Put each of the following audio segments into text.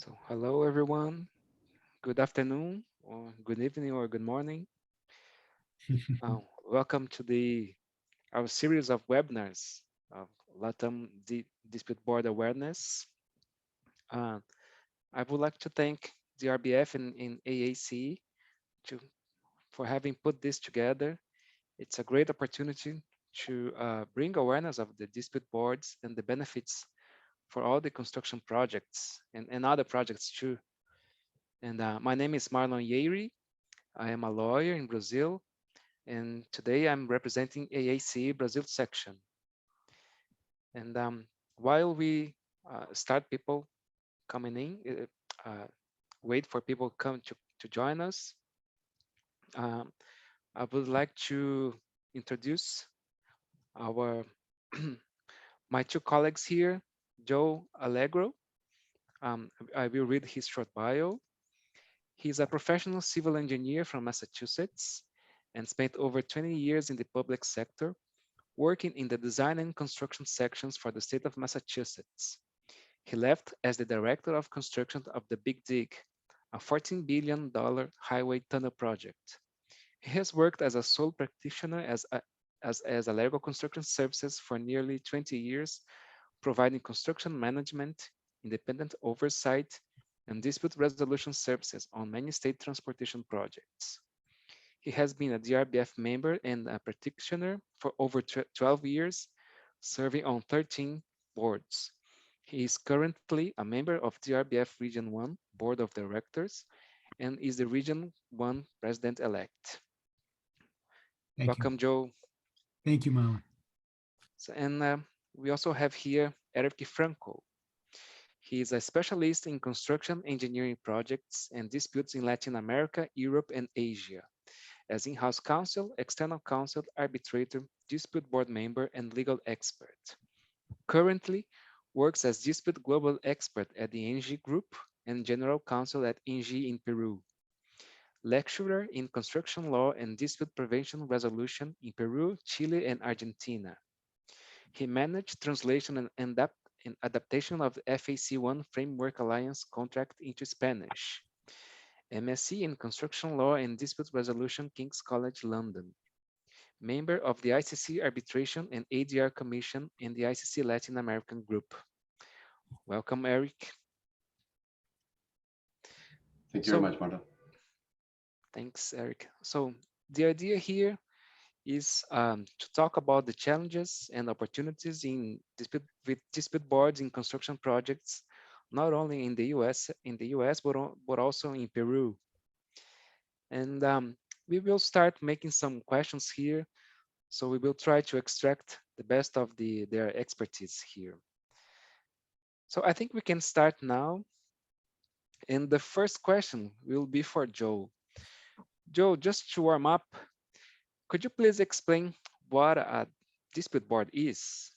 So, hello everyone. Good afternoon, or good evening, or good morning. Welcome to the our series of webinars of LATAM Dispute Board Awareness. Uh, I would like to thank DRBF and AACE to, for having put this together. It's a great opportunity to bring awareness of the dispute boards and the benefits for all the construction projects and other projects too. And my name is Marlon Yeiri. I am a lawyer in Brazil, and today I'm representing AACE Brazil section. And while we start people coming in, wait for people come to join us, um, I would like to introduce our my two colleagues here, Joe Allegro. I will read his short bio. He's a professional civil engineer from Massachusetts and spent over 20 years in the public sector, working in the design and construction sections for the state of Massachusetts. He left as the director of construction of the Big Dig, a $14 billion highway tunnel project. He has worked as a sole practitioner as a legal construction services for nearly 20 years, providing construction management, independent oversight, and dispute resolution services on many state transportation projects. He has been a DRBF member and a practitioner for over 12 years, serving on 13 boards. He is currently a member of DRBF Region 1 Board of Directors and is the Region 1 President-elect. Thank you. Welcome, Joe. Thank you, Marlon. So, and we also have here Eric Franco. He is a specialist in construction engineering projects and disputes in Latin America, Europe, and Asia. As in-house counsel, external counsel, arbitrator, dispute board member, and legal expert. Currently works as dispute global expert at the ENGIE Group and general counsel at ENGIE in Peru. Lecturer in construction law and dispute prevention resolution in Peru, Chile, and Argentina. He managed translation and adaptation of the FAC1 Framework Alliance contract into Spanish. MSc in Construction Law and Dispute Resolution, King's College London. Member of the ICC Arbitration and ADR Commission and the ICC Latin American Group. Welcome, Eric. Thank you very much, Marta. Thanks, Eric. So the idea here is to talk about the challenges and opportunities in dispute boards in construction projects, not only in the US, but also in Peru. And we will start making some questions here. So we will try to extract the best of their expertise here. So I think we can start now. And the first question will be for Joe. Joe, just to warm up, could you please explain what a dispute board is?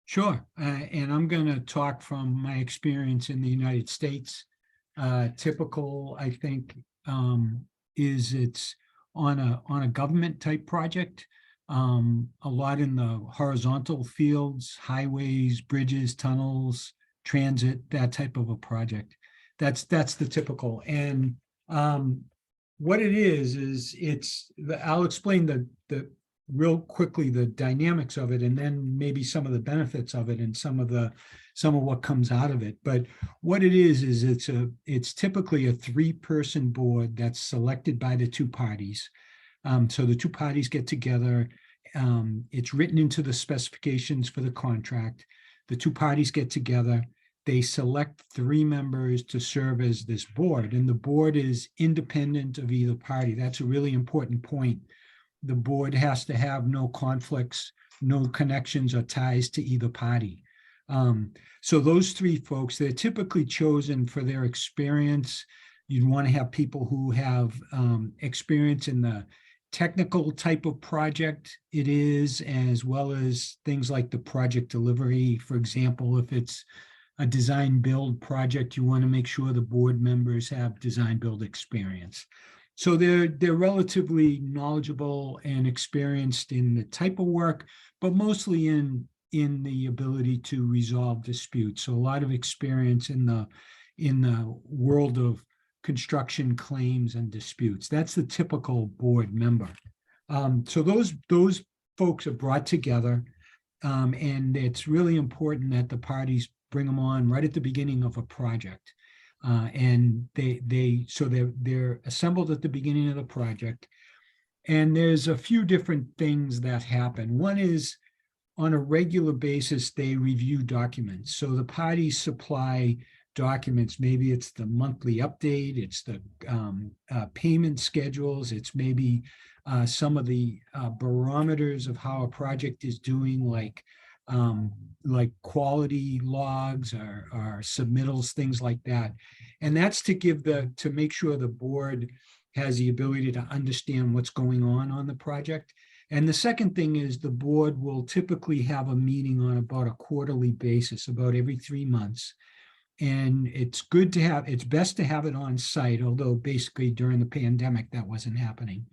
Sure. And I'm going to talk from my experience in the United States. Typical, I think, is it's on a government type project. A lot in the horizontal fields, highways, bridges, tunnels, transit, that type of a project. That's the typical. And what it is it's I'll explain the real quickly the dynamics of it, and then maybe some of the benefits of it and some of what comes out of it. But what it is it's typically a 3-person board that's selected by the two parties. So the two parties get together. It's written into the specifications for the contract. The two parties get together. They select 3 members to serve as this board, and the board is independent of either party. That's a really important point. The board has to have no conflicts, no connections or ties to either party. So those 3 folks, they're typically chosen for their experience. You'd want to have people who have experience in the technical type of project it is, as well as things like the project delivery. For example, if it's a design build project, you want to make sure the board members have design build experience. So they're relatively knowledgeable and experienced in the type of work, but mostly in the ability to resolve disputes. So a lot of experience in the in the world of construction claims and disputes. That's the typical board member. So those folks are brought together, and it's really important that the parties bring them on right at the beginning of a project. And they're assembled at the beginning of the project. And there's a few different things that happen. One is, on a regular basis, they review documents. So the parties supply documents. Maybe it's the monthly update, it's the payment schedules, it's maybe some of the barometers of how a project is doing, like quality logs or submittals, things like that. And that's to make sure the board has the ability to understand what's going on the project. And the second thing is, the board will typically have a meeting on about a quarterly basis, about every 3 months. And it's best to have it on site, although basically during the pandemic, that wasn't happening.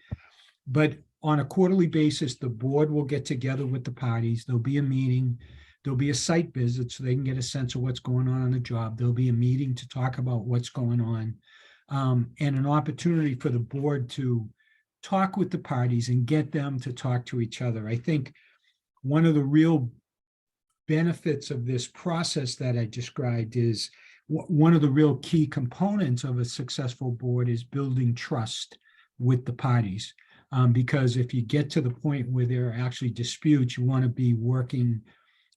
But on a quarterly basis, the board will get together with the parties. There'll be a meeting. There'll be a site visit so they can get a sense of what's going on the job. There'll be a meeting to talk about what's going on, and an opportunity for the board to talk with the parties and get them to talk to each other. I think one of the real benefits of this process that I described is one of the real key components of a successful board is building trust with the parties. Because if you get to the point where there are actually disputes, you want to be working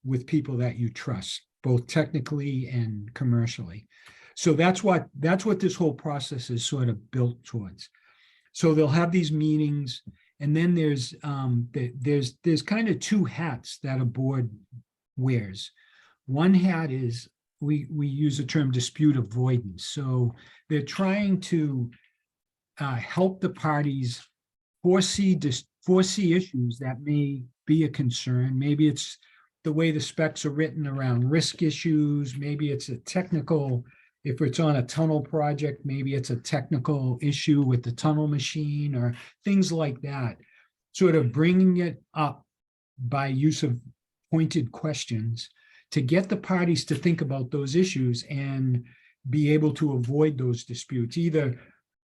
with people that you trust, both technically and commercially. So that's what this whole process is sort of built towards. So they'll have these meetings, and then there's kind of two hats that a board wears. One hat is, we use the term dispute avoidance. So they're trying to help the parties foresee issues that may be a concern. Maybe it's the way the specs are written around risk issues. Maybe it's a technical, if it's on a tunnel project, maybe it's a technical issue with the tunnel machine or things like that. Sort of bringing it up by use of pointed questions to get the parties to think about those issues and be able to avoid those disputes, either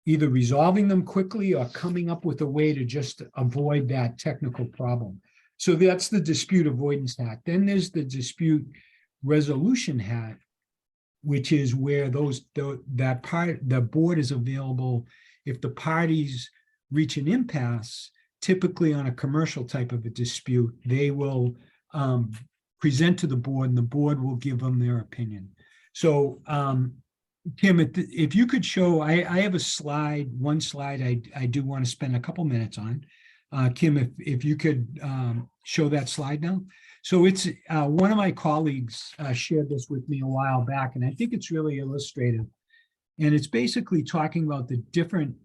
resolving them quickly or coming up with a way to just avoid that technical problem. So that's the dispute avoidance hat. Then there's the dispute resolution hat, which is where the board is available if the parties reach an impasse. Typically on a commercial type of a dispute, they will present to the board, and the board will give them their opinion. So Kim, if you could show, I have one slide I do want to spend a couple minutes on. Kim, if you could show that slide now. So it's one of my colleagues shared this with me a while back, and I think it's really illustrative. And it's basically talking about the different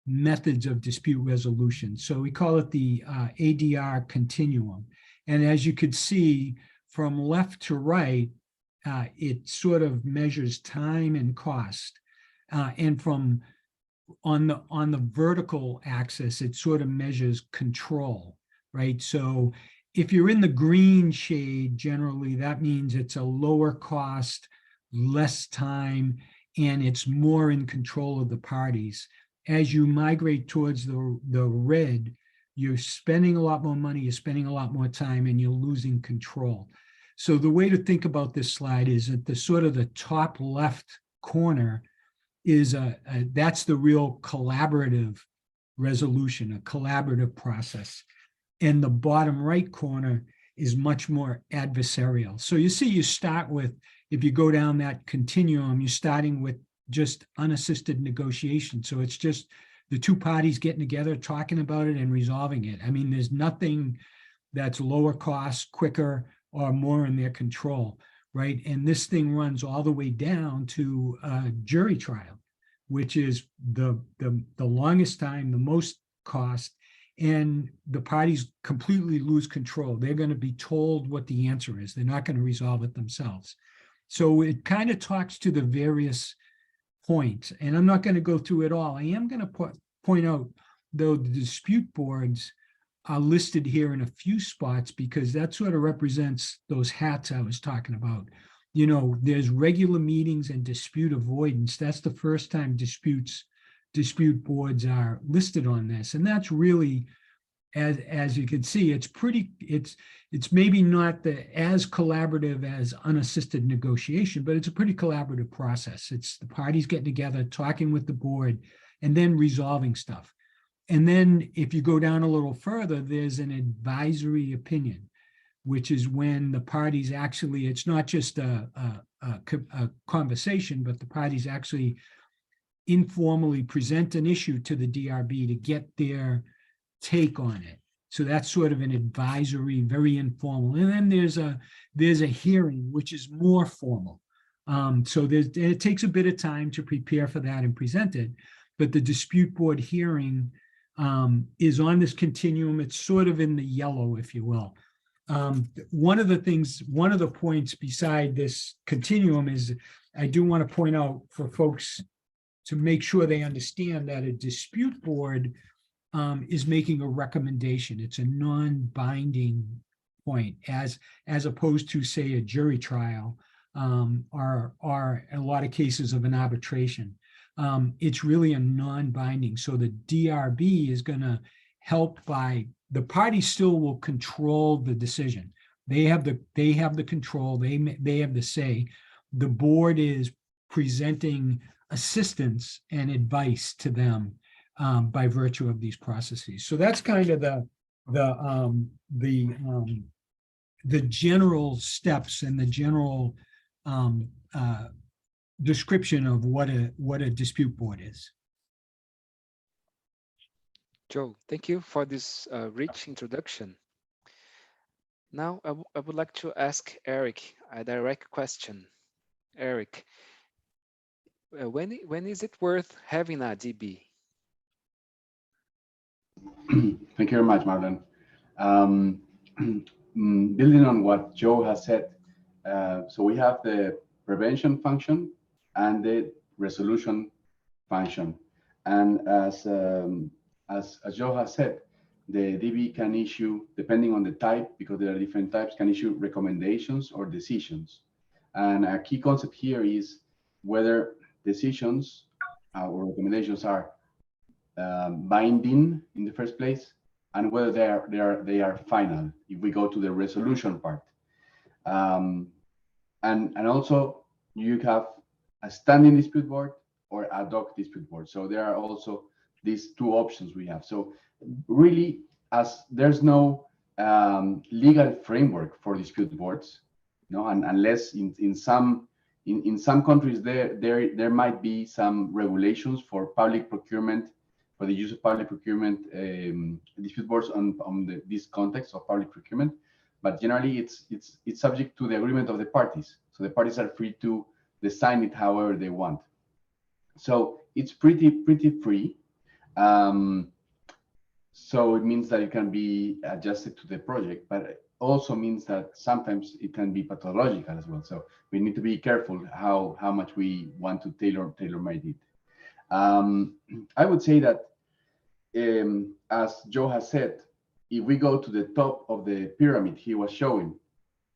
methods of dispute resolution. So we call it the ADR continuum. And as you could see, from left to right, it sort of measures time and cost. And from on the vertical axis, it sort of measures control, right? So if you're in the green shade, generally that means it's a lower cost, less time, and it's more in control of the parties. As you migrate towards the red, you're spending a lot more money, you're spending a lot more time, and you're losing control. So the way to think about this slide is at the top left corner is that's the real collaborative resolution, a collaborative process. And the bottom right corner is much more adversarial. So you see, you start with, if you go down that continuum, you're starting with just unassisted negotiation. So it's just the two parties getting together, talking about it and resolving it. I mean, there's nothing that's lower cost, quicker, or more in their control, right? And this thing runs all the way down to jury trial, which is the longest time, the most cost, and the parties completely lose control. They're going to be told what the answer is. They're not going to resolve it themselves. So it kind of talks to the various points, and I'm not going to go through it all. I am going to point out, though, the dispute boards are listed here in a few spots because that sort of represents those hats I was talking about. there's regular meetings and dispute avoidance. That's the first time dispute boards are listed on this. And that's really, as you can see, it's maybe not as collaborative as unassisted negotiation, but it's a pretty collaborative process. It's the parties getting together, talking with the board, and then resolving stuff. And then if you go down a little further, there's an advisory opinion, which is when the parties actually, it's not just a conversation, but the parties actually informally present an issue to the DRB to get their take on it. So that's sort of an advisory, very informal. And then there's a hearing, which is more formal. So it takes a bit of time to prepare for that and present it. But the dispute board hearing is on this continuum. It's sort of in the yellow, if you will. One of the points beside this continuum is I do want to point out for folks to make sure they understand that a dispute board is making a recommendation. It's a non-binding point as opposed to, say, a jury trial or in a lot of cases of an arbitration. It's really a non-binding. So the DRB is going to help by the party still will control the decision. They have the control. They have the say. The board is presenting assistance and advice to them by virtue of these processes. So that's kind of the general steps and the general description of what a dispute board is. Joe, thank you for this rich introduction. Now, I would like to ask Eric a direct question. Eric, when is it worth having a DB? Thank you very much, Marlon. Building on what Joe has said, so we have the prevention function and the resolution function. And as Joe has said, the DB can issue, depending on the type, because there are different types, can issue recommendations or decisions. And a key concept here is whether decisions or recommendations are binding in the first place, and whether they are final if we go to the resolution part. And also you have a standing dispute board or ad hoc dispute board. So there are also these two options we have. So really, as there's no legal framework for dispute boards, and unless in some countries there might be some regulations for public procurement, for the use of public procurement dispute boards on this context of public procurement, but generally it's subject to the agreement of the parties. So the parties are free to design it however they want. So it's pretty free. So it means that it can be adjusted to the project, but it also means that sometimes it can be pathological as well. So we need to be careful how much we want to tailor-made it. I would say that, as Joe has said, if we go to the top of the pyramid he was showing,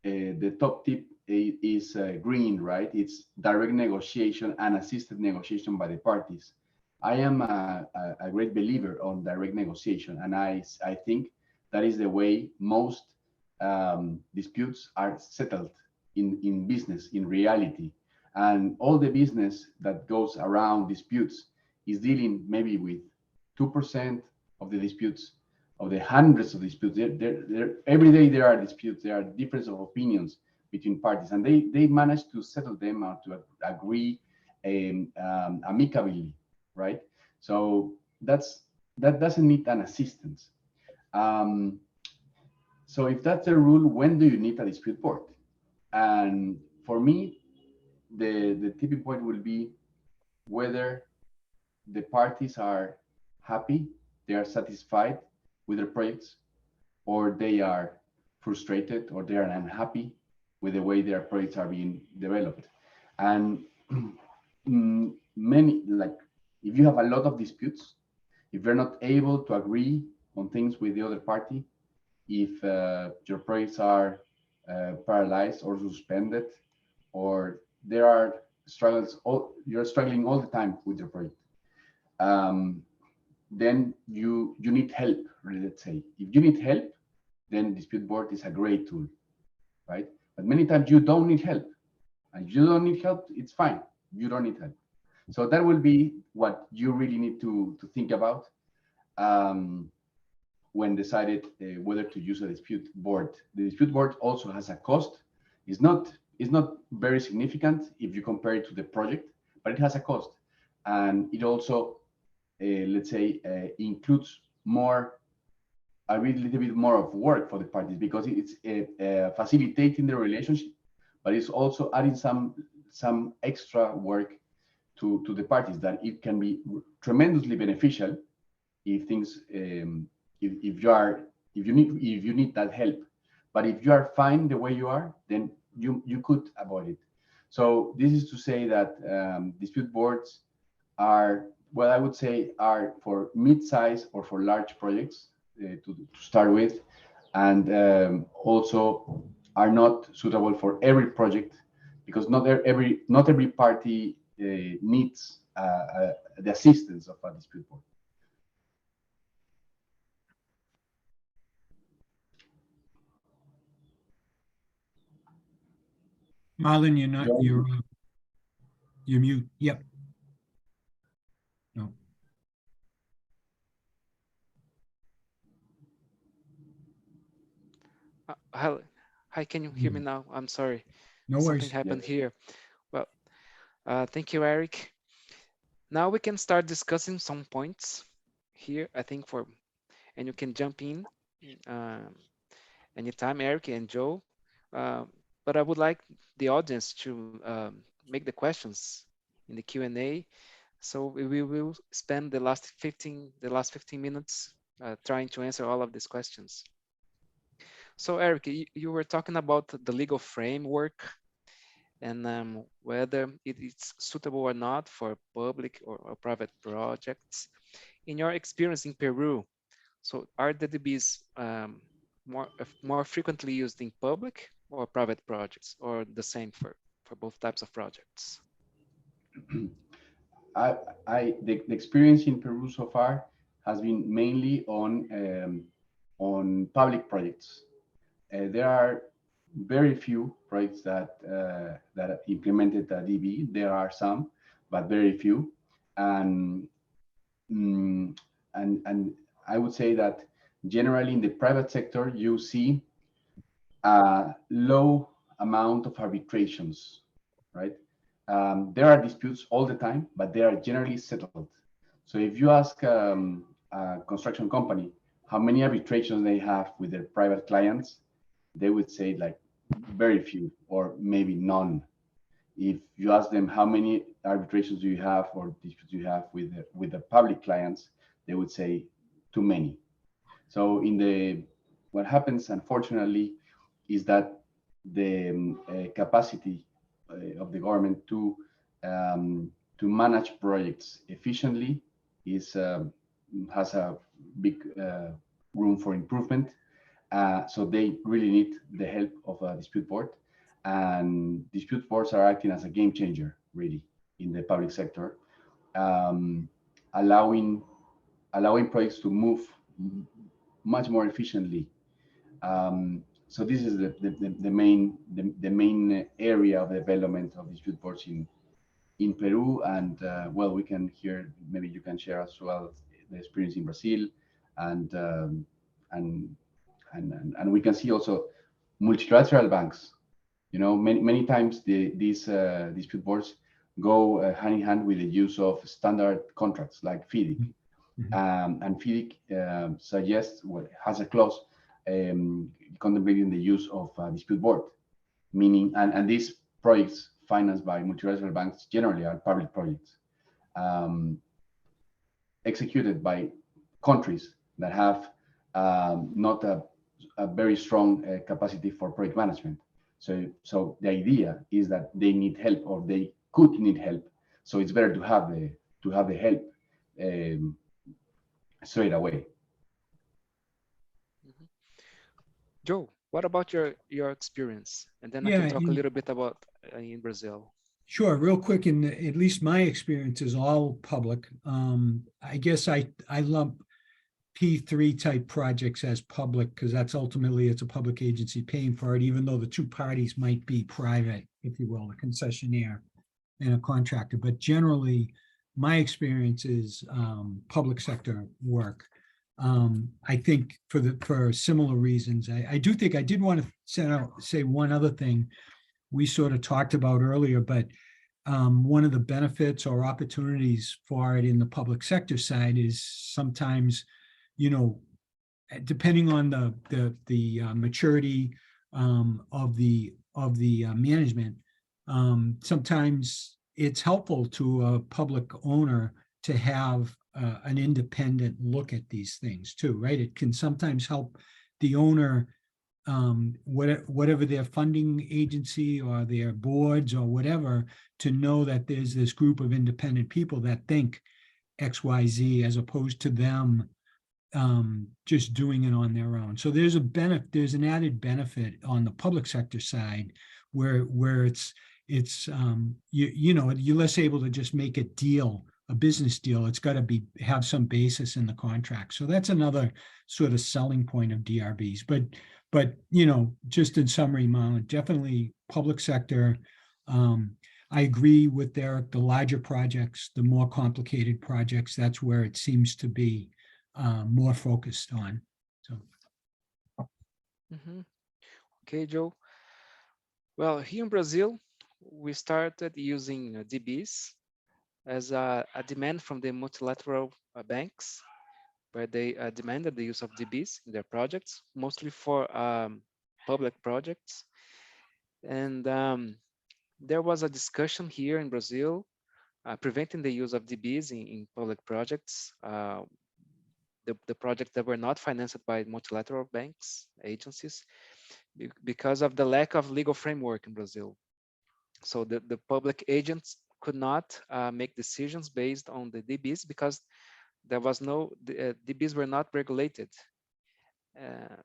the top tip is green, right? It's direct negotiation and assisted negotiation by the parties. I am a great believer on direct negotiation, and I think that is the way most disputes are settled in business, in reality. And all the business that goes around disputes is dealing maybe with 2% of the disputes, of the hundreds of disputes. Every day there are disputes, there are differences of opinions between parties, and they manage to settle them out, to agree amicably, right? So that doesn't need an assistance. So if that's the rule, when do you need a dispute board? And for me, the tipping point will be whether the parties are happy, they are satisfied with their projects, or they are frustrated, or they are unhappy with the way their projects are being developed. And many, like, if you have a lot of disputes, if you're not able to agree on things with the other party, if your projects are paralyzed or suspended, or there are struggles, you're struggling all the time with your project, um, then you need help. Let's say if you need help, then dispute board is a great tool, right? But many times you don't need help, and if you don't need help, it's fine. You don't need help. So that will be what you really need to think about um, when decided whether to use a dispute board. The dispute board also has a cost. It's not very significant if you compare it to the project, but it has a cost, and it also let's say includes more a little bit more of work for the parties because it's facilitating the relationship, but it's also adding some extra work to the parties that it can be tremendously beneficial if things if you are if you need that help. But if you are fine the way you are, then you could avoid it. So this is to say that dispute boards are, well, I would say are for mid-size or for large projects to start with, and also are not suitable for every project because not every party needs the assistance of a dispute board. Marlon, you're not, John, you're mute. Yep. No, Hi, hi, can you hear me now? I'm sorry, no something worries. happened yes. here. Well, thank you, Eric. Now we can start discussing some points here, I think, and you can jump in um, anytime, Eric and Joe. Uh, but I would like the audience to make the questions in the Q&A. So we will spend the last 15 minutes trying to answer all of these questions. So Eric, you were talking about the legal framework and whether it is suitable or not for public or private projects. In your experience in Peru, so are the DBs more frequently used in public or private projects, or the same for both types of projects? I, the experience in Peru so far has been mainly on public projects. There are very few projects that implemented the DB. There are some, but very few, and mm, and I would say that generally in the private sector you see a low amount of arbitrations, right? There are disputes all the time, but they are generally settled. So if you ask a construction company how many arbitrations they have with their private clients, they would say like very few or maybe none. If you ask them how many arbitrations do you have or disputes you have with the public clients, they would say too many. So in the what happens, unfortunately, is that the capacity of the government to manage projects efficiently is has a big room for improvement. So they really need the help of a dispute board, and dispute boards are acting as a game changer, really, in the public sector, um, allowing allowing projects to move much more efficiently. So this is the main area of development of dispute boards in Peru, and well, we can hear, maybe you can share as well the experience in Brazil, and um, and and we can see also multilateral banks. You know, many times these dispute boards go hand in hand with the use of standard contracts like FIDIC. Mhm. And FIDIC suggests, well, has a clause contemplating the use of a dispute board, meaning, and these projects financed by multilateral banks generally are public projects um, executed by countries that have not a very strong capacity for project management. So the idea is that they need help or they could need help. So it's better to have the help um, straight away. Mhm. Joe, What about your experience? And then I can Yeah, talk a little bit about in Brazil. sure. Real quick, in at least my experience is all public. I guess I lump P3 type projects as public because that's ultimately it's a public agency paying for it, even though the two parties might be private, if you will, a concessionaire and a contractor. But generally, my experience is public sector work. I think for similar reasons, I do think I did want to say one other thing we sort of talked about earlier, but one of the benefits or opportunities for it in the public sector side is sometimes, you know, depending on the maturity of the management, sometimes it's helpful to a public owner to have an independent look at these things too, right? It can sometimes help the owner, whatever their funding agency or their boards or whatever, to know that there's this group of independent people that think XYZ as opposed to them just doing it on their own. So there's an added benefit on the public sector side where it's you're less able to just make a business deal. It's got to have some basis in the contract. So that's another sort of selling point of DRBs. But just in summary, Marlon, definitely public sector. I agree with Derek. The larger projects, the more complicated projects, that's where it seems to be more focused on. So. Okay, Joe. Well, here in Brazil, we started using DBs as a demand from the multilateral banks, where they demanded the use of DBs in their projects, mostly for public projects. And there was a discussion here in Brazil preventing the use of DBs in public projects. The projects that were not financed by multilateral banks, agencies, because of the lack of legal framework in Brazil. So the public agents could not make decisions based on the DBs because there was the DBs were not regulated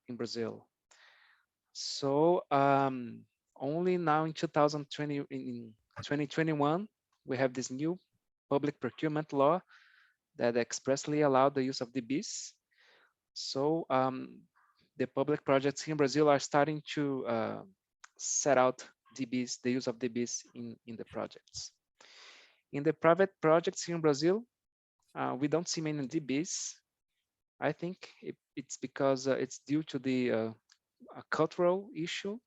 in Brazil. So only now in 2021, we have this new public procurement law that expressly allowed the use of DBs. So the public projects in Brazil are starting to set out DBs, the use of DBs in the projects. In the private projects here in Brazil, we don't see many DBs. I think it's because it's due to the a cultural issue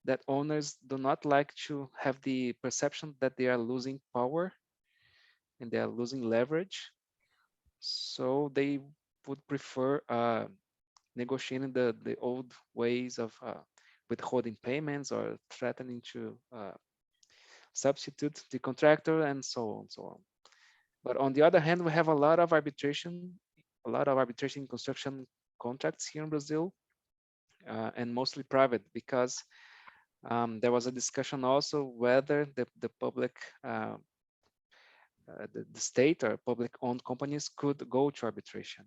that owners do not like to have the perception that they are losing power and they are losing leverage. So they would prefer negotiating the old ways of withholding payments or threatening to substitute the contractor and so on, so on. But on the other hand, we have a lot of arbitration in construction contracts here in Brazil, and mostly private, because there was a discussion also whether the public, the state or public-owned companies could go to arbitration.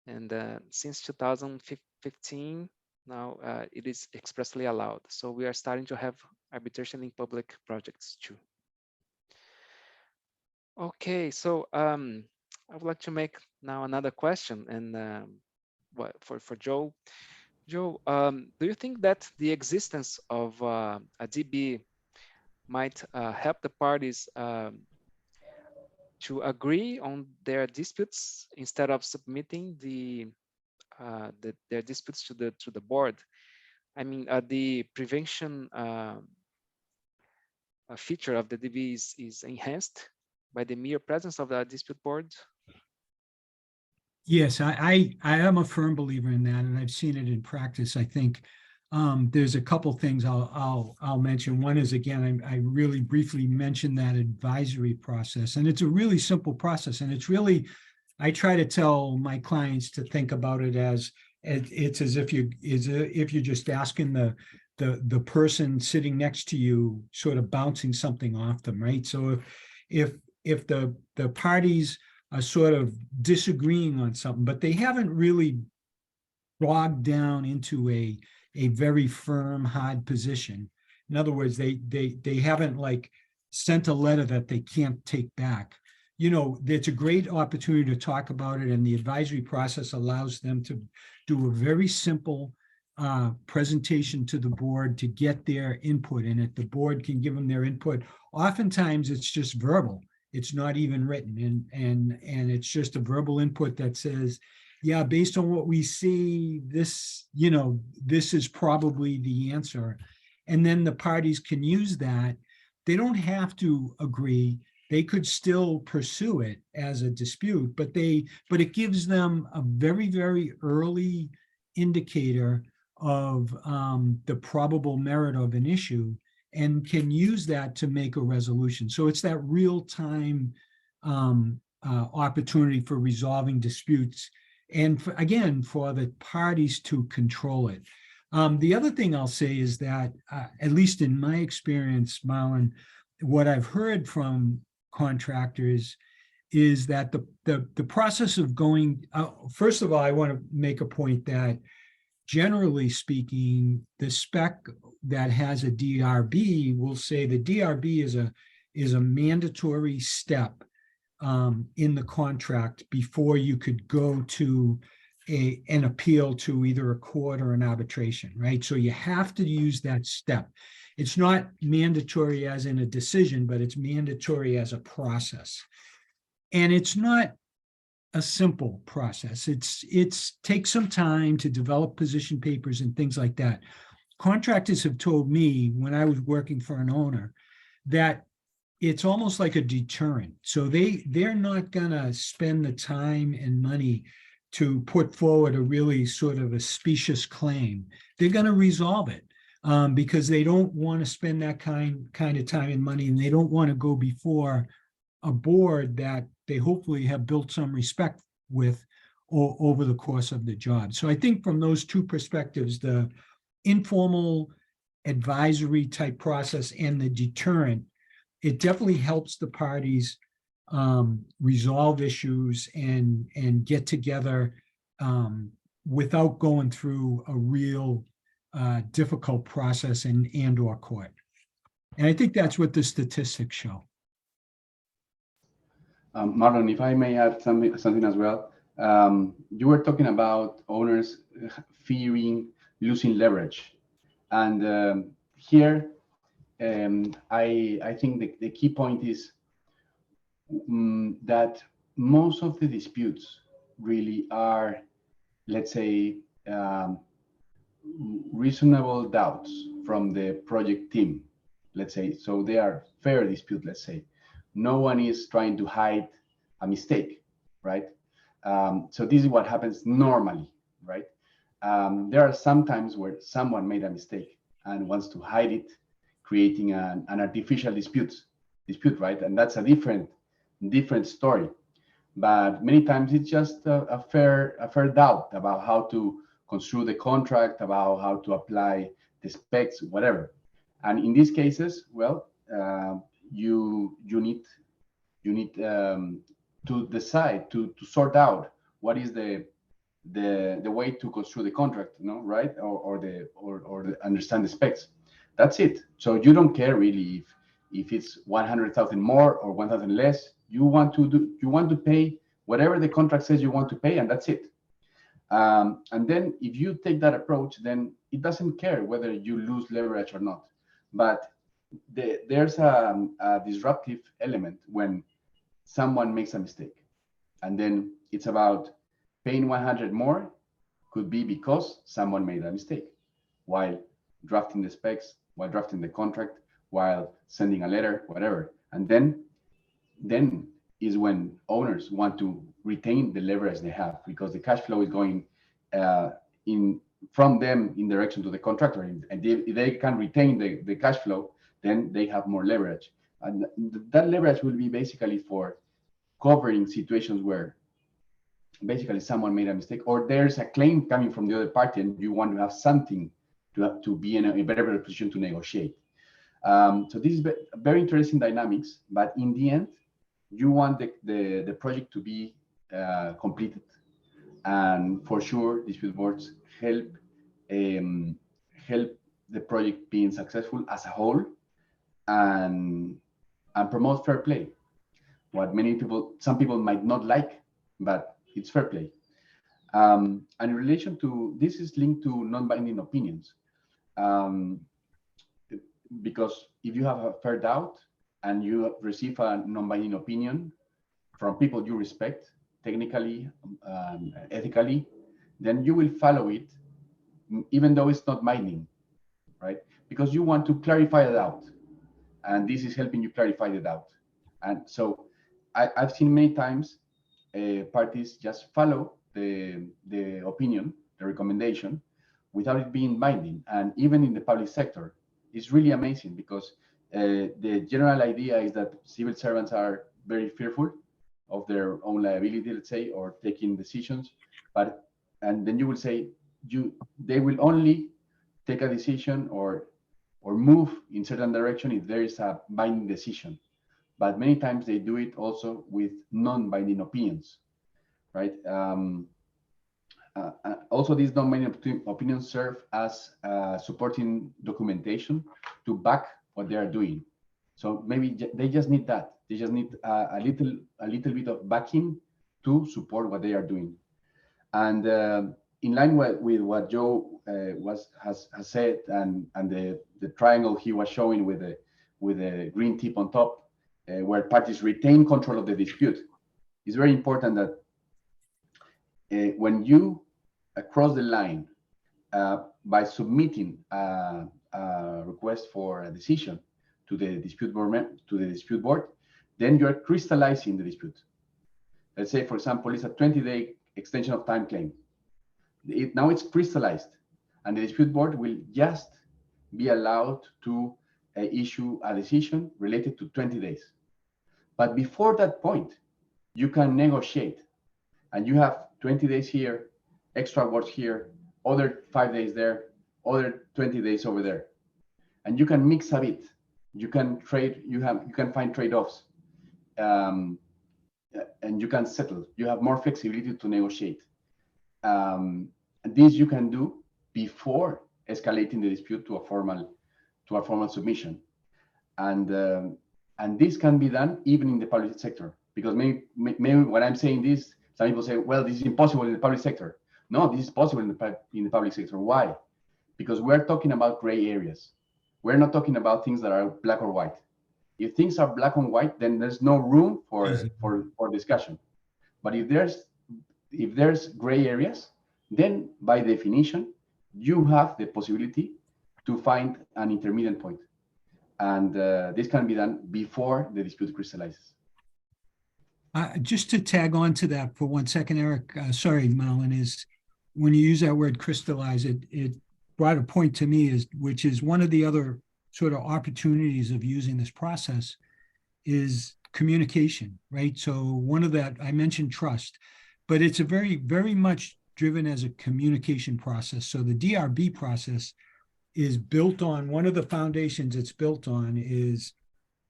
And since 2015, now it is expressly allowed. So we are starting to have arbitration in public projects too. Okay, so I would like to make now another question, and for Joe. Joe, do you think that the existence of a DB might help the parties to agree on their disputes instead of submitting their disputes to the board? I mean, the prevention feature of the DB is enhanced by the mere presence of the dispute board? Yes, I am a firm believer in that, and I've seen it in practice. I think there's a couple things I'll mention. One is, again, I really briefly mentioned that advisory process, and it's a really simple process, and it's really, I try to tell my clients to think about it as it's as if you're just asking the person sitting next to you, sort of bouncing something off them, right? So if the parties are sort of disagreeing on something, but they haven't really bogged down into a a very firm, hard position. In other words, they haven't like sent a letter that they can't take back. You know, it's a great opportunity to talk about it, and the advisory process allows them to do a very simple presentation to the board to get their input in it. The board can give them their input. Oftentimes, it's just verbal. It's not even written, and it's just a verbal input that says, yeah, based on what we see, this, you know, this is probably the answer. And then the parties can use that. They don't have to agree. They could still pursue it as a dispute, but it gives them a very, very early indicator of the probable merit of an issue, and can use that to make a resolution. So it's that real-time opportunity for resolving disputes, and again, for the parties to control it. The other thing I'll say is that, at least in my experience, Marlon, what I've heard from contractors is that the process of going, first of all, I want to make a point that generally speaking, the spec that has a DRB will say the DRB is a mandatory step in the contract before you could go to an appeal to either a court or an arbitration, right? So you have to use that step. It's not mandatory as in a decision, but it's mandatory as a process. And it's not a simple process. It's takes some time to develop position papers and things like that. Contractors have told me when I was working for an owner that it's almost like a deterrent. So they're not gonna spend the time and money to put forward a really sort of a specious claim. They're gonna resolve it because they don't want to spend that kind of time and money, and they don't want to go before a board that they hopefully have built some respect with over the course of the job. So I think from those two perspectives, the informal advisory type process and the deterrent, it definitely helps the parties resolve issues and get together without going through a real difficult process and or court. And I think that's what the statistics show. Marlon, if I may add something as well. You were talking about owners fearing losing leverage. And here, I think the key point is that most of the disputes really are, let's say, reasonable doubts from the project team, let's say. So they are fair dispute, let's say. No one is trying to hide a mistake, right? So this is what happens normally, right? There are some times where someone made a mistake and wants to hide it, creating an artificial dispute, right? And that's a different story. But many times it's just a fair doubt about how to construe the contract, about how to apply the specs, whatever. And in these cases, well, you need to decide to sort out what is the way to construe the contract, right? Or understand the specs. That's it. So you don't care really if it's 100,000 more or 1,000 less. You want to pay whatever the contract says you want to pay, and that's it. And then if you take that approach, then it doesn't care whether you lose leverage or not. But there's a disruptive element when someone makes a mistake, and then it's about paying 100 more. Could be because someone made a mistake while drafting the specs, while drafting the contract, while sending a letter, whatever. And then is when owners want to retain the leverage they have, because the cash flow is going from them in direction to the contractor. And if they can retain the cash flow, then they have more leverage. And that leverage will be basically for covering situations where basically someone made a mistake, or there's a claim coming from the other party and you want to have something to be in a better position to negotiate. So this is very interesting dynamics, but in the end, you want the project to be completed. And for sure, dispute boards help help the project being successful as a whole, and promote fair play. What some people might not like, but it's fair play. And in relation to this, is linked to non-binding opinions. Um, because if you have a fair doubt and you receive a non-binding opinion from people you respect, technically, ethically, then you will follow it, even though it's not binding, right? Because you want to clarify the doubt, and this is helping you clarify the doubt. And so I've seen many times parties just follow the opinion, the recommendation, without it being binding. And even in the public sector, it's really amazing, because the general idea is that civil servants are very fearful of their own liability, let's say, or taking decisions. And then you will say, they will only take a decision or move in certain direction if there is a binding decision. But many times they do it also with non-binding opinions, right? Also, these non-binding opinions serve as supporting documentation to back what they are doing. So maybe they just need that. They just need a little bit of backing to support what they are doing. And in line with what Joe has said, and the triangle he was showing with the green tip on top, where parties retain control of the dispute, it's very important that when you cross the line by submitting a request for a decision to the dispute board, then you are crystallizing the dispute. Let's say, for example, it's a 20-day extension of time claim. Now it's crystallized, and the dispute board will just be allowed to issue a decision related to 20 days. But before that point, you can negotiate, and you have 20 days here, extra words here, other 5 days there, other 20 days over there, and you can mix a bit. You can trade. You can find trade-offs, and you can settle. You have more flexibility to negotiate. And this you can do before escalating the dispute to a formal submission, and this can be done even in the public sector, because maybe when I'm saying this, some people say, well, this is impossible in the public sector. No, this is possible in the public sector. Why? Because we're talking about gray areas. We're not talking about things that are black or white. If things are black and white, then there's no room for discussion. But if there's gray areas, then by definition, you have the possibility to find an intermediate point. And this can be done before the dispute crystallizes. Just to tag on to that for 1 second, Eric, sorry, Marlon, is when you use that word crystallize, it brought a point to me, which is one of the other sort of opportunities of using this process is communication, right? So one of that, I mentioned trust, but it's a very, very much driven as a communication process. So the DRB process is built on, one of the foundations it's built on is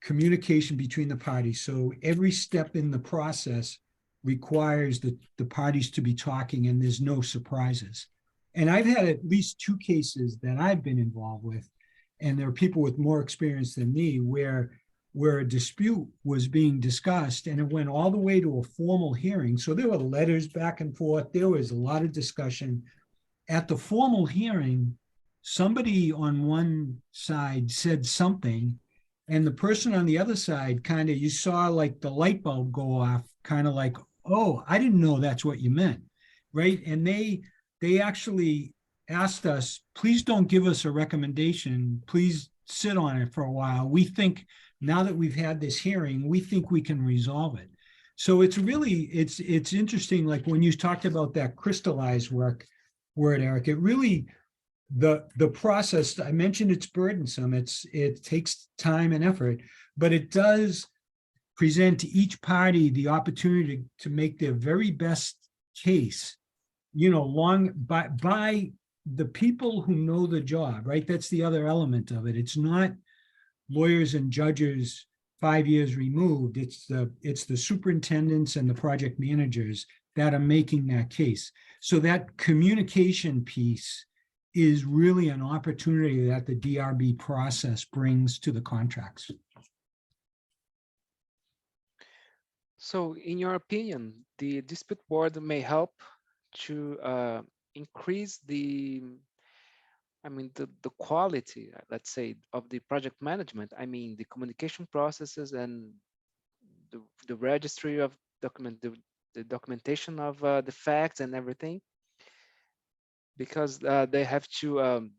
communication between the parties. So every step in the process requires the parties to be talking, and there's no surprises. And I've had at least 2 cases that I've been involved with, and there are people with more experience than me, where a dispute was being discussed and it went all the way to a formal hearing. So there were letters back and forth. There was a lot of discussion. At the formal hearing, somebody on one side said something, and the person on the other side kind of, you saw like the light bulb go off, kind of like, oh, I didn't know that's what you meant, right? And they actually asked us, please don't give us a recommendation. Please sit on it for a while. We think now that we've had this hearing, we think we can resolve it. So it's really, it's interesting. Like when you talked about that crystallized word, Eric, it really, the process, I mentioned it's burdensome. It takes time and effort, but it does present to each party the opportunity to make their very best case, by the people who know the job, right? That's the other element of it. It's not lawyers and judges 5 years removed. It's the superintendents and the project managers that are making that case. So that communication piece is really an opportunity that the DRB process brings to the contracts. So, in your opinion, the dispute board may help to increase the quality, let's say, of the project management. I mean, the communication processes and the registry of the documentation of the facts and everything, because they have to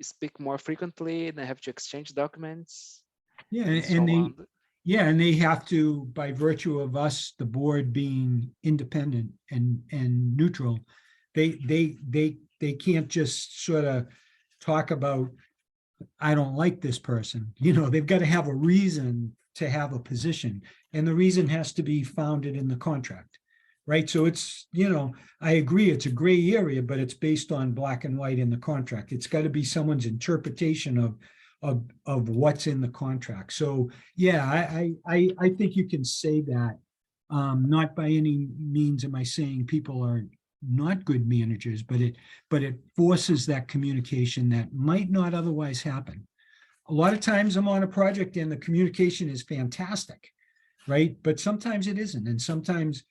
speak more frequently, they have to exchange documents Yeah, and so on. and they have to, by virtue of us, the board being independent and neutral, they can't just sort of talk about, I don't like this person. They've got to have a reason to have a position, and the reason has to be founded in the contract, right? So it's, I agree, it's a gray area, but it's based on black and white in the contract. It's got to be someone's interpretation of what's in the contract. So yeah, I think you can say that. Not by any means am I saying people are not good managers, but it forces that communication that might not otherwise happen. A lot of times I'm on a project and the communication is fantastic, right? But sometimes it isn't. And sometimes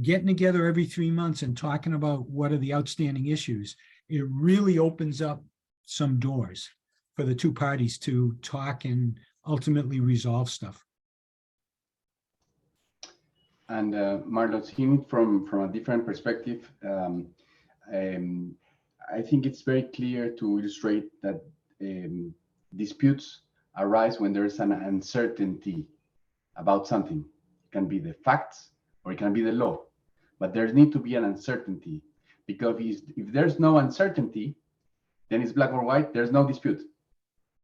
getting together every 3 months and talking about what are the outstanding issues, it really opens up some doors for the two parties to talk and ultimately resolve stuff. And Marlo, seeing from a different perspective, I think it's very clear to illustrate that disputes arise when there's an uncertainty about something. It can be the facts or it can be the law, but there needs to be an uncertainty, because if there's no uncertainty, then it's black or white, there's no dispute.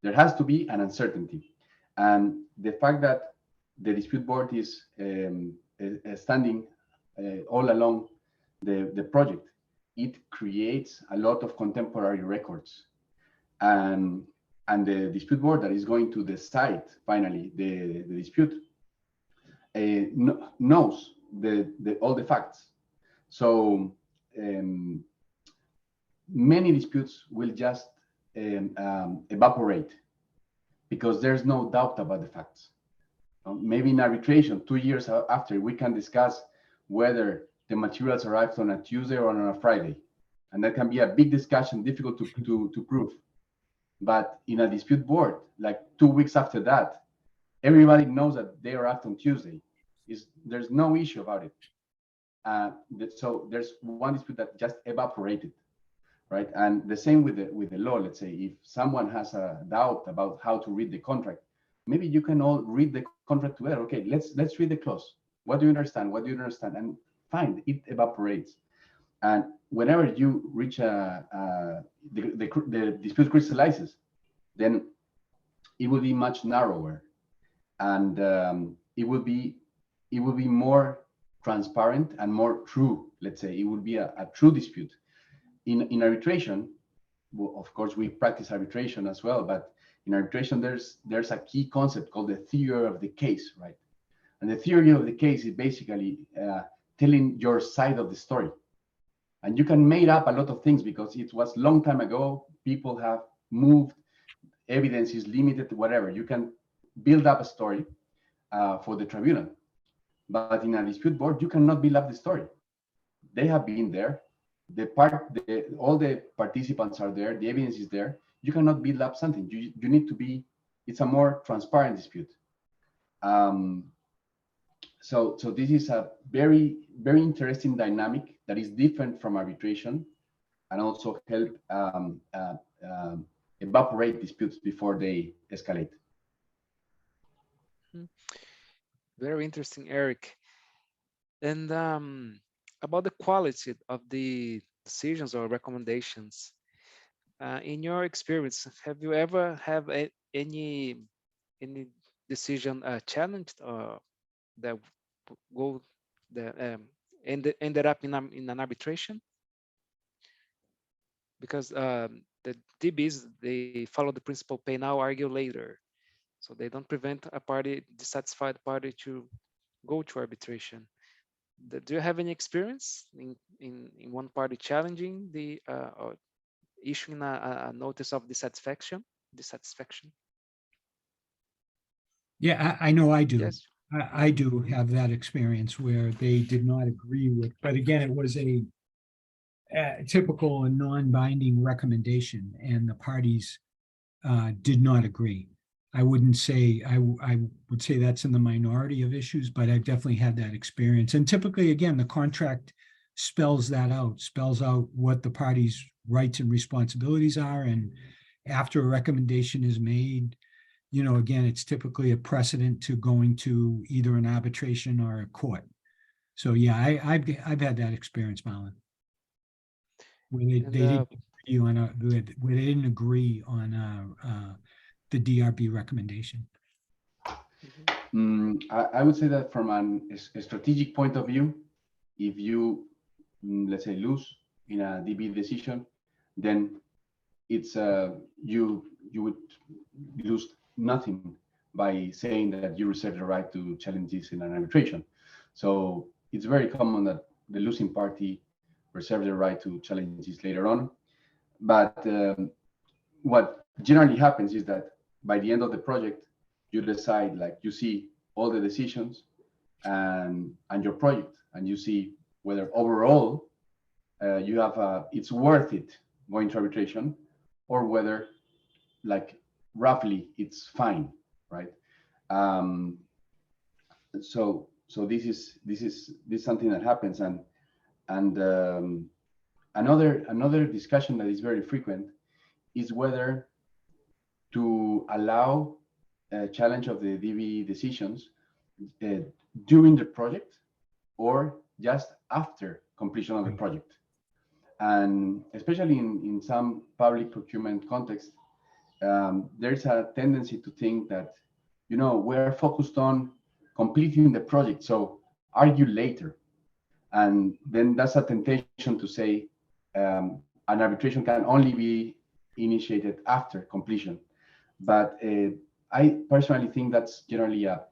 There has to be an uncertainty. And the fact that the dispute board is standing all along the project, it creates a lot of contemporary records. And the dispute board that is going to decide finally the dispute knows all the facts. So many disputes will just evaporate because there's no doubt about the facts. Maybe in arbitration, 2 years after, we can discuss whether the materials arrived on a Tuesday or on a Friday. And that can be a big discussion, difficult to prove. But in a dispute board, like 2 weeks after that, everybody knows that they arrived on Tuesday. There's no issue about it. So there's one dispute that just evaporated, right? And the same with the law. Let's say if someone has a doubt about how to read the contract, maybe you can all read the contract together. Okay, let's read the clause. What do you understand? What do you understand? And fine, it evaporates. And whenever you reach the dispute crystallizes, then it will be much narrower, and it will be more transparent and more true. Let's say it will be a true dispute. In arbitration, well, of course, we practice arbitration as well, but in arbitration, there's a key concept called the theory of the case, right? And the theory of the case is basically telling your side of the story. And you can make up a lot of things because it was a long time ago. People have moved, evidence is limited, whatever. You can build up a story for the tribunal. But in a dispute board, you cannot build up the story. They have been there. All the participants are there. The evidence is there. You cannot build up something. You need to be. It's a more transparent dispute. So this is a very, very interesting dynamic that is different from arbitration, and also help evaporate disputes before they escalate. Very interesting, Eric. And about the quality of the decisions or recommendations, in your experience, have you ever have any decision challenged or that go that ended up in an arbitration? Because the DBs, they follow the principle pay now, argue later, so they don't prevent a party, dissatisfied party, to go to arbitration. Do you have any experience in one party challenging the or issuing a notice of dissatisfaction. Dissatisfaction. Yeah, I know I do. Yes. I do have that experience where they did not agree with, but again, it was a typical and non-binding recommendation, and the parties did not agree. I wouldn't say, I would say that's in the minority of issues, but I've definitely had that experience. And typically, again, the contract spells that out, spells out what the parties' rights and responsibilities are. And after a recommendation is made, you know, again, it's typically a precedent to going to either an arbitration or a court. So yeah, I've had that experience, Marlon, where they And didn't agree on where they didn't agree on the DRB recommendation. I would say that from a strategic point of view, if you, let's say, lose in a DB decision, then it's you would lose nothing by saying that you reserve the right to challenge this in an arbitration. So it's very common that the losing party reserves the right to challenge this later on. But what generally happens is that by the end of the project, you decide, like, you see all the decisions and your project, and you see whether overall you have it's worth it going to arbitration, or whether, like, roughly it's fine, right? Um, so this is something that happens, and another discussion that is very frequent is whether to allow a challenge of the DB decisions during the project or just after completion of the project. And especially in some public procurement context, there's a tendency to think that, you know, we're focused on completing the project, so argue later. And then that's a temptation to say an arbitration can only be initiated after completion. But I personally think that's generally a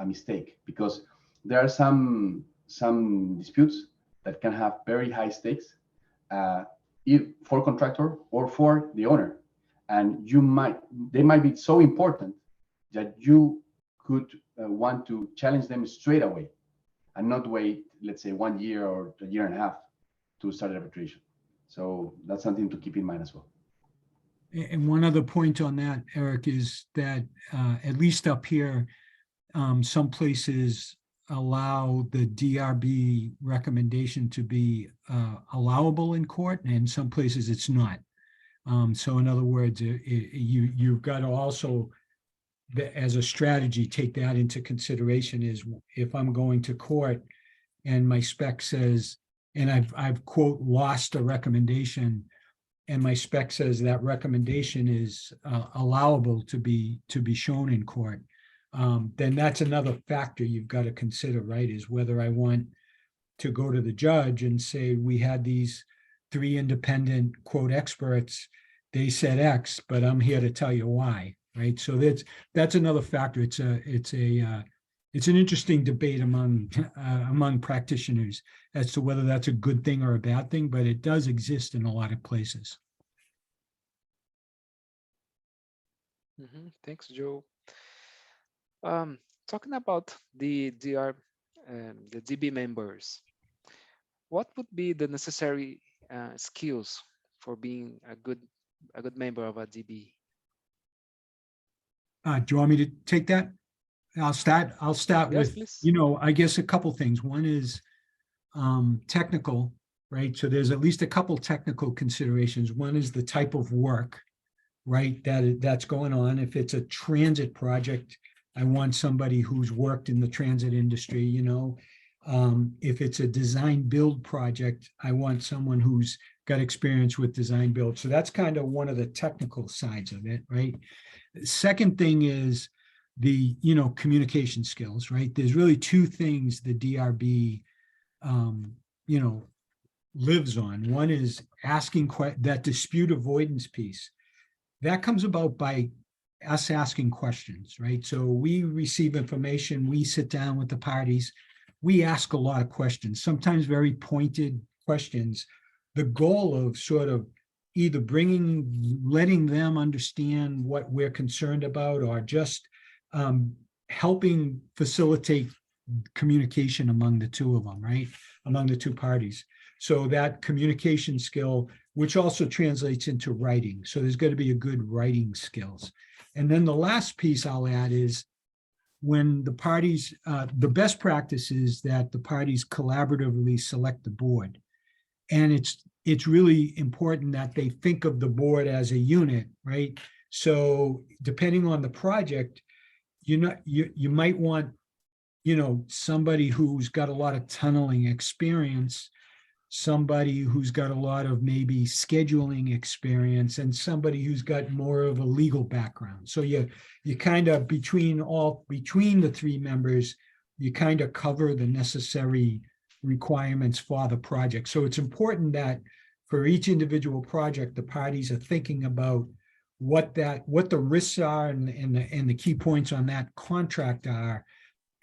mistake, because there are some disputes that can have very high stakes, if for contractor or for the owner, and they might be so important that you could want to challenge them straight away and not wait, let's say, 1 year or a year and a half to start arbitration. So that's something to keep in mind as well. And one other point on that, Eric, is that at least up here, some places allow the DRB recommendation to be allowable in court, and in some places it's not. So in other words, you've got to also, as a strategy, take that into consideration. Is if I'm going to court and my spec says, and I've quote lost a recommendation, and my spec says that recommendation is allowable to be shown in court, then that's another factor you've got to consider, right? Is whether I want to go to the judge and say, we had these 3 independent quote experts, they said X, but I'm here to tell you why, right? So that's another factor. It's an interesting debate among practitioners as to whether that's a good thing or a bad thing, but it does exist in a lot of places. Thanks, Joe. Talking about the DB members, what would be the necessary skills for being a good member of a DB? Do you want me to take that? I'll start Yes, with, please. I guess a couple things. One is technical, right? So there's at least a couple technical considerations. One is the type of work, right, that's going on. If it's a transit project, I want somebody who's worked in the transit industry, if it's a design build project, I want someone who's got experience with design build. So that's kind of one of the technical sides of it, right? The second thing is the, communication skills, right? There's really 2 things the DRB, lives on. One is asking that dispute avoidance piece. That comes about by us asking questions, right? So we receive information, we sit down with the parties, we ask a lot of questions, sometimes very pointed questions. The goal of sort of either letting them understand what we're concerned about, or just helping facilitate communication among the two of them, right? Among the two parties. So that communication skill, which also translates into writing. So there's got to be a good writing skills. And then the last piece I'll add is when the parties, the best practice is that the parties collaboratively select the board. And it's really important that they think of the board as a unit, right? So depending on the project, you might want, somebody who's got a lot of tunneling experience, somebody who's got a lot of maybe scheduling experience, and somebody who's got more of a legal background. So you kind of between the three members, you kind of cover the necessary requirements for the project. So it's important that for each individual project, the parties are thinking about what the risks are and the key points on that contract are,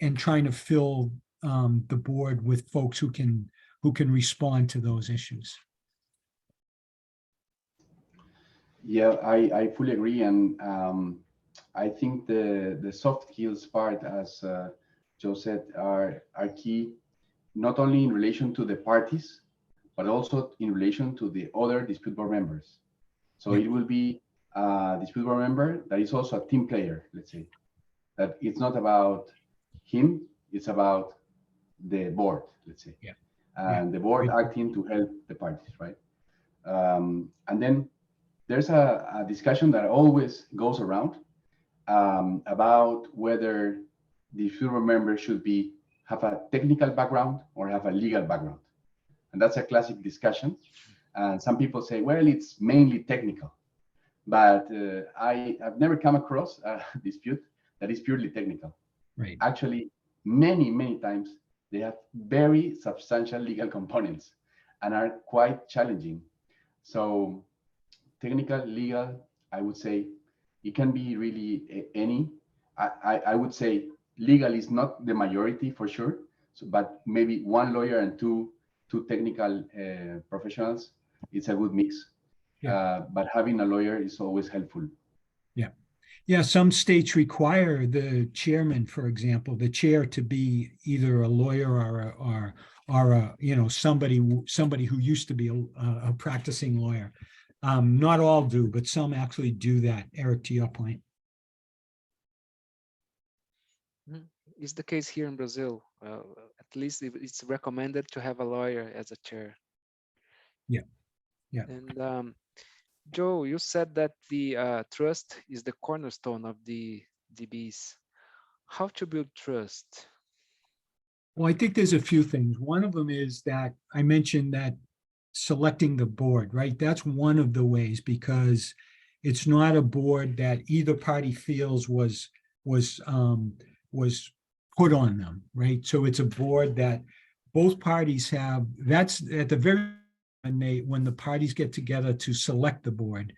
and trying to fill the board with folks who can respond to those issues. Yeah, I fully agree, and I think the soft skills part, as Joe said, are key, not only in relation to the parties, but also in relation to the other dispute board members. So it will be a dispute board member that is also a team player, let's say, that it's not about him, it's about the board, let's say. Yeah. And the board acting to help the parties, right? And then there's a discussion that always goes around about whether the dispute board member should have a technical background or have a legal background. And that's a classic discussion. And some people say, well, it's mainly technical. But I've never come across a dispute that is purely technical. Right. Actually, many times, they have very substantial legal components and are quite challenging. So technical, legal, I would say it can be really any. I would say legal is not the majority for sure, but maybe one lawyer and two technical professionals, it's a good mix. Yeah. But having a lawyer is always helpful. Yeah, some states require the chairman, for example, the chair to be either a lawyer or somebody who used to be a practicing lawyer. Not all do, but some actually do that. Eric, to your point. It's the case here in Brazil. At least it's recommended to have a lawyer as a chair. Yeah. And Joe, you said that the trust is the cornerstone of the DBs. How to build trust? Well, I think there's a few things. One of them is that I mentioned that selecting the board, right? That's one of the ways, because it's not a board that either party feels was put on them, right? So it's a board that both parties have. That's at the very when the parties get together to select the board,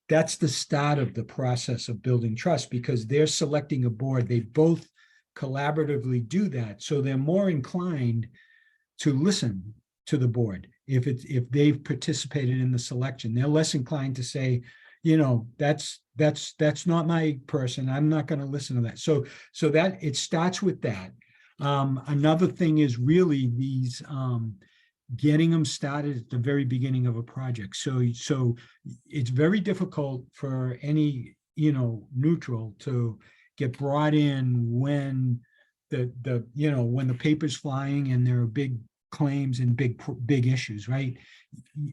that's the start of the process of building trust, because they're selecting a board. They both collaboratively do that. So they're more inclined to listen to the board. If they've participated in the selection, they're less inclined to say, that's not my person. I'm not going to listen to that. So that it starts with that. Another thing is really these, getting them started at the very beginning of a project. So it's very difficult for any, neutral to get brought in when when the paper's flying and there are big claims and big issues, right?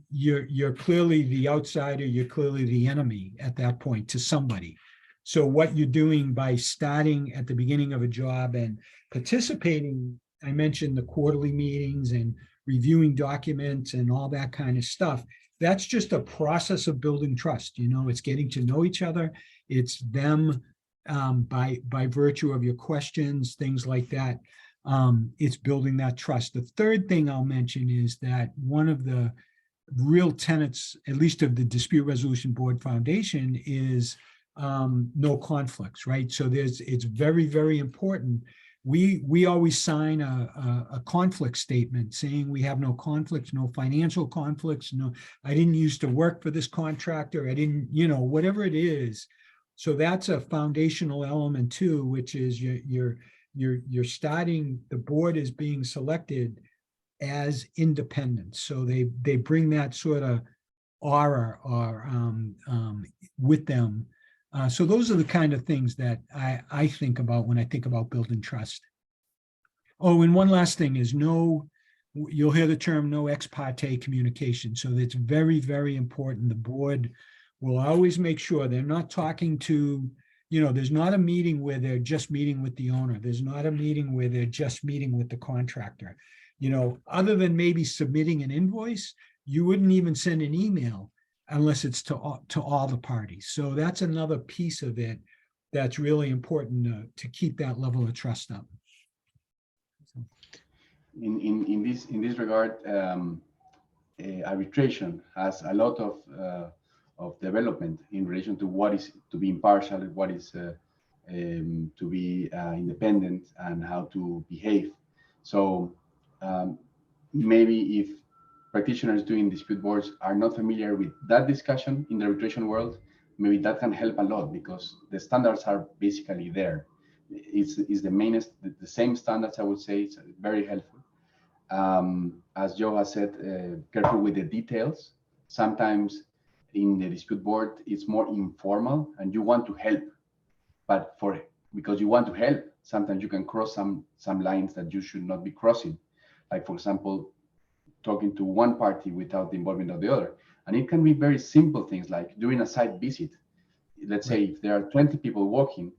You're clearly the outsider, you're clearly the enemy at that point to somebody. So what you're doing by starting at the beginning of a job and participating, I mentioned the quarterly meetings and reviewing documents and all that kind of stuff. That's just a process of building trust. It's getting to know each other. It's them by virtue of your questions, things like that. It's building that trust. The third thing I'll mention is that one of the real tenets, at least of the Dispute Resolution Board Foundation, is no conflicts, right? So it's very, very important we always sign a conflict statement saying we have no conflicts, no financial conflicts, no, I didn't used to work for this contractor, I didn't, whatever it is. So that's a foundational element too, which is you're starting, the board is being selected as independent. So they bring that sort of aura or with them. So those are the kind of things that I think about when I think about building trust. Oh, and one last thing is you'll hear the term no ex parte communication. So that's very, very important. The board will always make sure they're not talking to, there's not a meeting where they're just meeting with the owner. There's not a meeting where they're just meeting with the contractor. Other than maybe submitting an invoice, you wouldn't even send an email unless it's to all the parties. So that's another piece of it that's really important to keep that level of trust up. In this regard, arbitration has a lot of development in relation to what is to be impartial, what is to be independent, and how to behave. So maybe if practitioners doing dispute boards are not familiar with that discussion in the arbitration world, maybe that can help a lot because the standards are basically there. It's the same standards, I would say. It's very helpful. As Joe has said, careful with the details. Sometimes in the dispute board, it's more informal and you want to help, but because you want to help, sometimes you can cross some lines that you should not be crossing. Like, for example, talking to one party without the involvement of the other. And it can be very simple things like doing a site visit. Let's say if there are 20 people walking,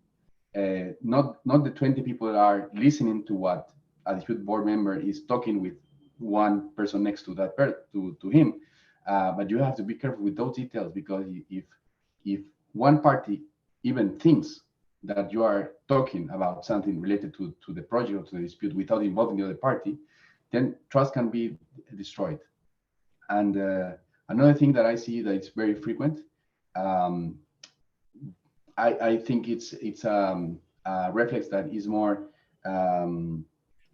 not the 20 people are listening to what a dispute board member is talking with one person next to that to him, but you have to be careful with those details because if one party even thinks that you are talking about something related to the project or to the dispute without involving the other party, then trust can be destroyed. And another thing that I see that it's very frequent, I think it's a reflex that is more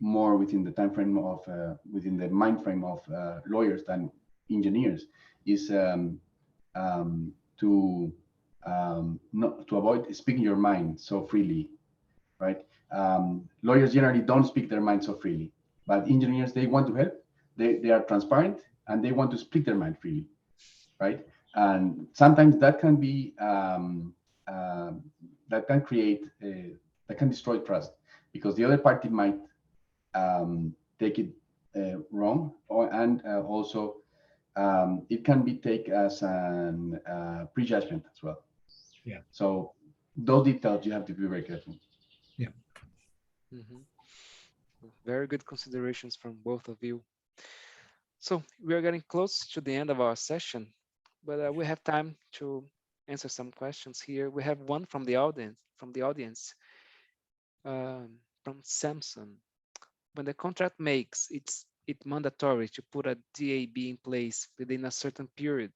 within the time frame of within the mind frame of lawyers than engineers, is not to avoid speaking your mind so freely, right? Lawyers generally don't speak their mind so freely, but engineers, they want to help. They are transparent and they want to speak their mind freely, right? And sometimes that can be that can destroy trust because the other party might take it wrong, and also it can be taken as an prejudgment as well. Yeah. So those details you have to be very careful. Yeah. Mm-hmm. Very good considerations from both of you. So we are getting close to the end of our session, but we have time to answer some questions here. We have one from the audience. From Samson. When the contract makes it mandatory to put a DAB in place within a certain period,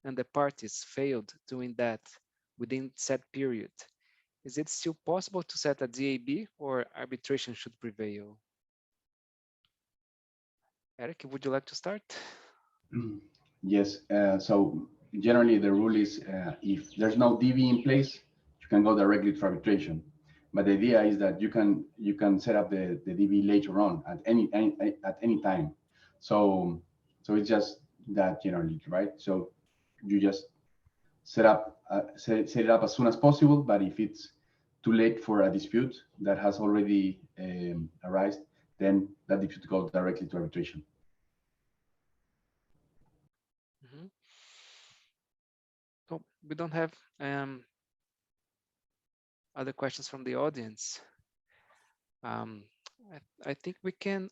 and the parties failed doing that within said period, is it still possible to set a DAB or arbitration should prevail? Eric, would you like to start? Yes. So generally the rule is if there's no DB in place, you can go directly to arbitration. But the idea is that you can set up the DB later on at any time. So it's just that generally, right? So you just set it up as soon as possible. But if it's too late for a dispute that has already arisen, then that dispute goes directly to arbitration. Mm-hmm. So we don't have other questions from the audience. I think we can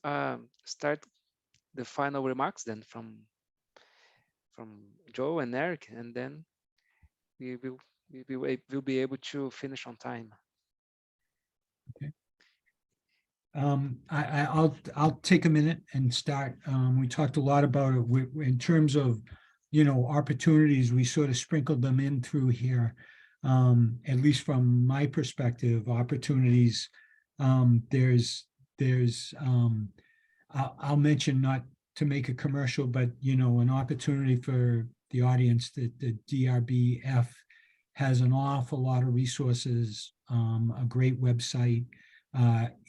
start the final remarks then from Joe and Eric, and then we'll be able to finish on time. Okay. I'll take a minute and start. We talked a lot about it in terms of, opportunities. We sort of sprinkled them in through here. At least from my perspective, opportunities There's I'll mention, not to make a commercial, but an opportunity for the audience, that the DRBF has an awful lot of resources, a great website,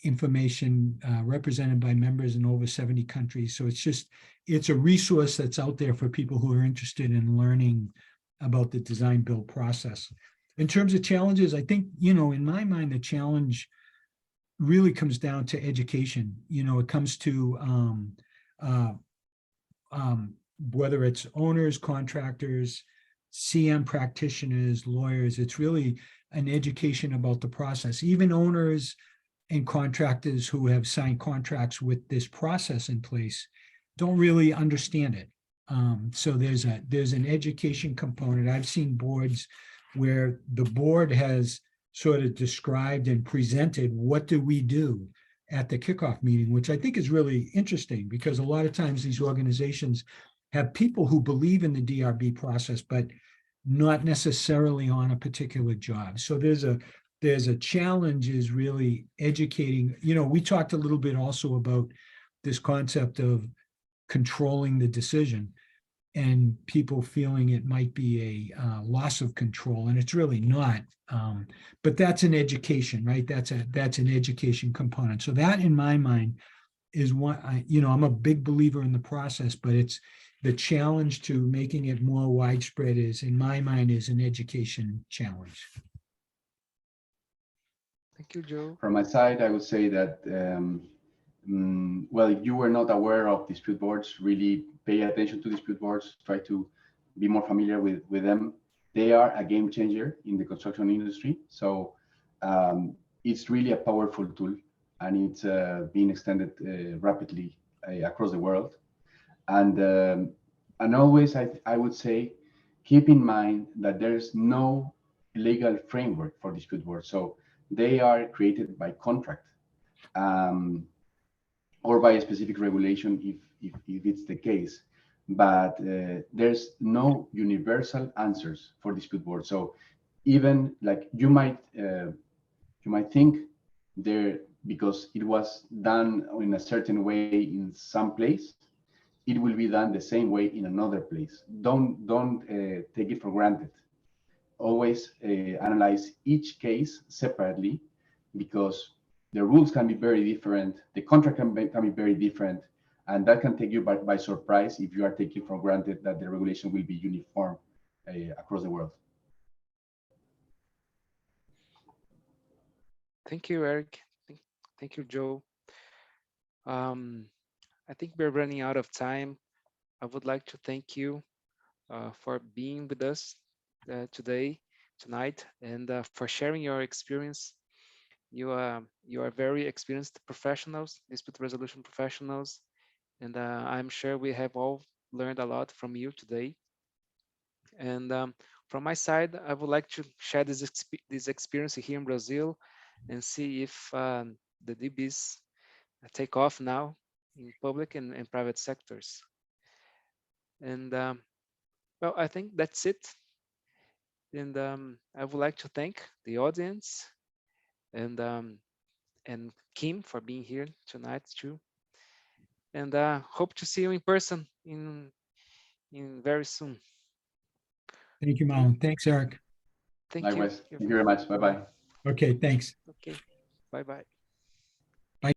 information represented by members in over 70 countries. So it's a resource that's out there for people who are interested in learning about the design build process. In terms of challenges, I think, in my mind, the challenge really comes down to education. It comes to whether it's owners, contractors, CM practitioners, lawyers. It's really an education about the process. Even owners and contractors who have signed contracts with this process in place don't really understand it. So there's an education component. I've seen boards where the board has sort of described and presented, what do we do at the kickoff meeting, which I think is really interesting, because a lot of times these organizations have people who believe in the DRB process, but not necessarily on a particular job. So there's a challenge, is really educating. We talked a little bit also about this concept of controlling the decision, and people feeling it might be a loss of control, and it's really not. But that's an education, right? That's an education component. So that, in my mind, is one. I'm a big believer in the process, but it's the challenge to making it more widespread is, in my mind, is an education challenge. Thank you, Joe. From my side, I would say that, well, if you were not aware of dispute boards, really pay attention to dispute boards, try to be more familiar with them. They are a game changer in the construction industry. So it's really a powerful tool, and it's being extended rapidly across the world. And always, I would say, keep in mind that there's no legal framework for dispute boards. So they are created by contract, or by a specific regulation, if it's the case. But there's no universal answers for dispute boards. So even like you might think there, because it was done in a certain way in some place, it will be done the same way in another place. Don't take it for granted. Always analyze each case separately, because the rules can be very different, the contract can be very different, and that can take you by surprise if you are taking for granted that the regulation will be uniform across the world. Thank you, Eric. Thank you, Joe. I think we're running out of time. I would like to thank you for being with us tonight, and for sharing your experience. You are very experienced professionals, dispute resolution professionals, and I'm sure we have all learned a lot from you today. And from my side, I would like to share this experience here in Brazil, and see if the DBs take off now in public and private sectors. And well, I think that's it. And I would like to thank the audience, and Kim for being here tonight too. And hope to see you in person in very soon. Thank you, Okay. Marlon. Thanks, Eric. Thank you. Likewise. Thank you very much. Bye bye. Okay, thanks. Okay. Bye bye.